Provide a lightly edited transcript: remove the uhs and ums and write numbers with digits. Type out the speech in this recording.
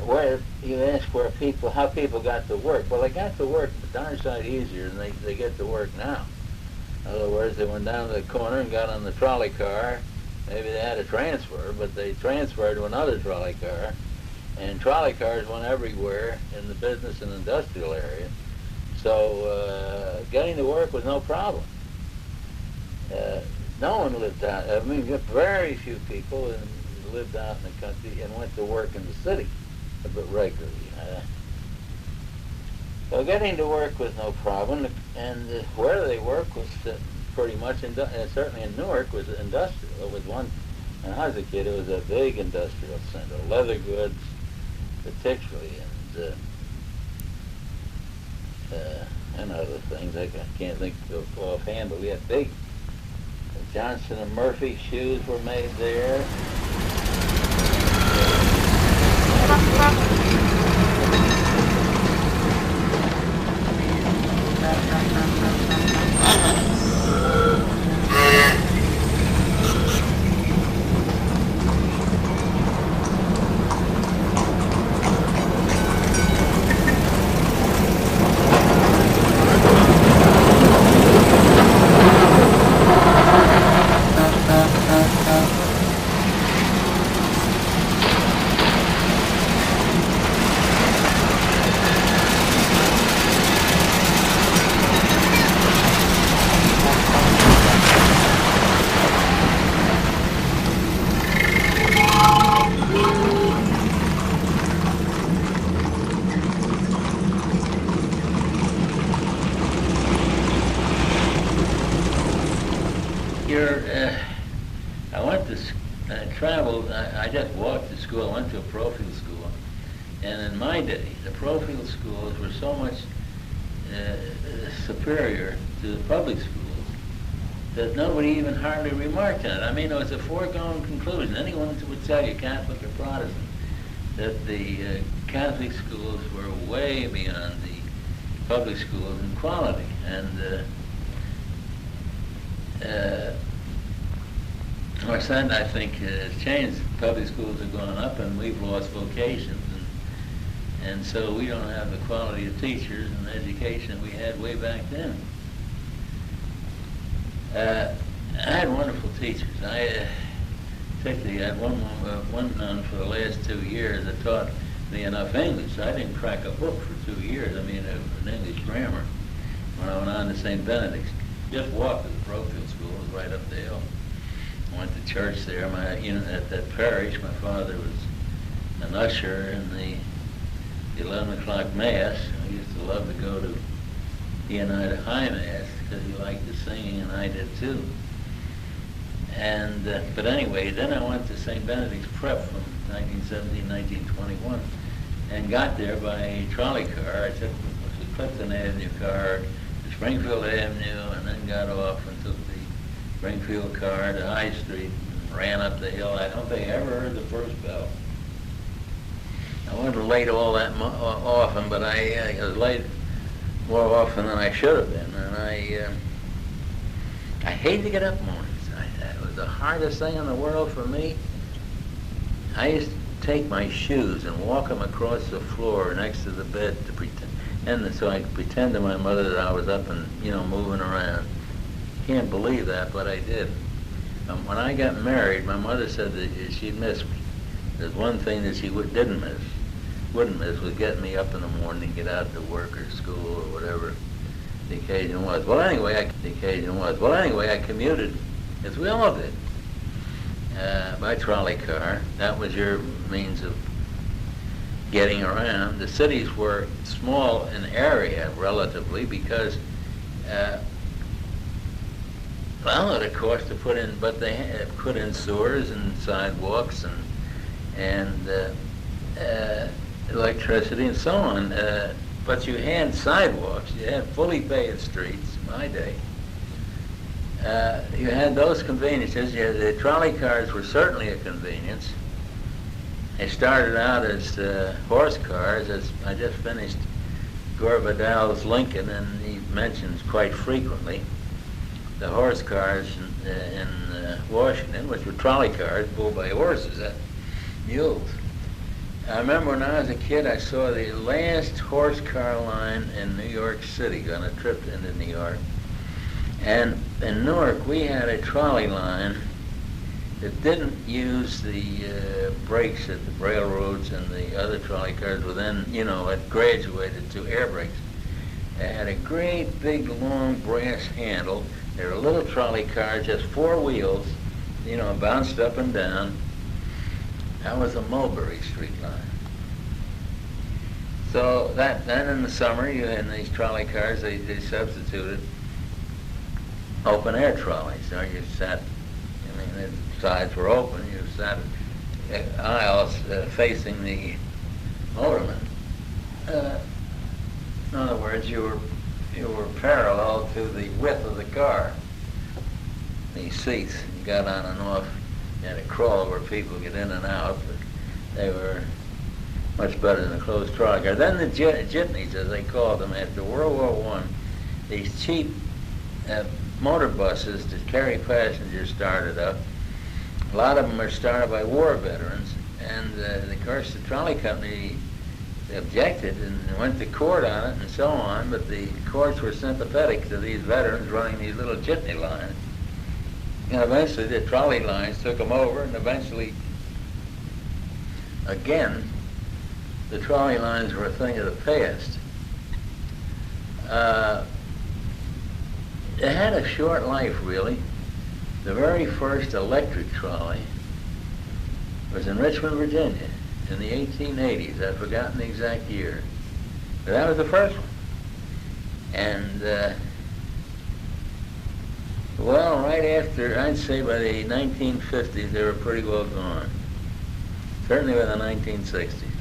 where you ask where people, how people got to work. Well, they got to work darn sight easier than they get to work now. In other words, they went down to the corner and got on the trolley car. Maybe they had a transfer, but they transferred to another trolley car. And trolley cars went everywhere in the business and industrial area. So getting to work was no problem. No one lived out, I mean, very few people lived out in the country and went to work in the city regularly. So getting to work was no problem, and where they worked was pretty much, certainly in Newark, was industrial. It was one, when I was a kid, it was a big industrial center, leather goods particularly, and other things. I can't think of offhand, but we had big Johnson and Murphy shoes were made there. I just walked to school. I went to a parochial school, and in my day, the parochial schools were so much superior to the public schools that nobody even hardly remarked on it. I mean, it was a foregone conclusion. Anyone would tell you, Catholic or Protestant, that the Catholic schools were way beyond the public schools in quality, and our son, I think, has changed. Public schools have gone up, and we've lost vocations, and so we don't have the quality of teachers and education we had way back then. I had wonderful teachers. Particularly, I had one nun for the last 2 years that taught me enough English. I didn't crack a book for 2 years. I mean, an English grammar. When I went on to St. Benedict's, just walked to the parochial school. It was right up the hill. I went to church there. At that parish, my father was an usher in the 11 o'clock Mass. I used to love to go to he and I to High Mass because he liked the singing, and I did too. And but anyway, then I went to St. Benedict's Prep from 1917, 1921, and got there by a trolley car. I took the Clifton Avenue car to Springfield Avenue, and then got off and took the Springfield car to High Street and ran up the hill. I don't think I ever heard the first bell. I wasn't late all that often, but I was late more often than I should have been, and I hate to get up mornings. That was the hardest thing in the world for me. I used to take my shoes and walk them across the floor next to the bed to pretend, so I could pretend to my mother that I was up and moving around. Can't believe that, but I did. When I got married, my mother said that she'd miss me. There's one thing that she wouldn't miss was getting me up in the morning to get out to work or school or whatever the occasion was. Well, anyway, I commuted, as we all did, by trolley car. That was your means of getting around. The cities were small in area, relatively, because it cost to put in, but they had put in sewers and sidewalks and electricity and so on. But you had sidewalks, you had fully paved streets in my day. You had those conveniences. The trolley cars were certainly a convenience. They started out as horse cars. As I just finished Gore Vidal's Lincoln, and he mentions quite frequently the horse cars in Washington, which were trolley cars pulled by horses, mules. I remember when I was a kid, I saw the last horse car line in New York City on a trip into New York. And in Newark, we had a trolley line that didn't use the brakes at the railroads and the other trolley cars were then, it graduated to air brakes. It had a great big long brass handle. There were little trolley cars, just 4 wheels, bounced up and down. That was a Mulberry Street line. So then in the summer, in these trolley cars, they substituted open air trolleys. So you sat, the sides were open. You sat aisles facing the motorman. In other words, you were parallel to the width of the car. These seats, you got on and off. You had a crawl where people get in and out, but they were much better than a closed trolley car. Then the Jitneys, as they called them, after World War I, these cheap motor buses to carry passengers started up. A lot of them were started by war veterans, and of course the trolley company objected and went to court on it and so on, but the courts were sympathetic to these veterans running these little jitney lines. And eventually the trolley lines took them over, and eventually, again, the trolley lines were a thing of the past. It had a short life, really. The very first electric trolley was in Richmond, Virginia, in the 1880s. I've forgotten the exact year. But that was the first one. And, well, right after, I'd say by the 1950s, they were pretty well gone. Certainly by the 1960s.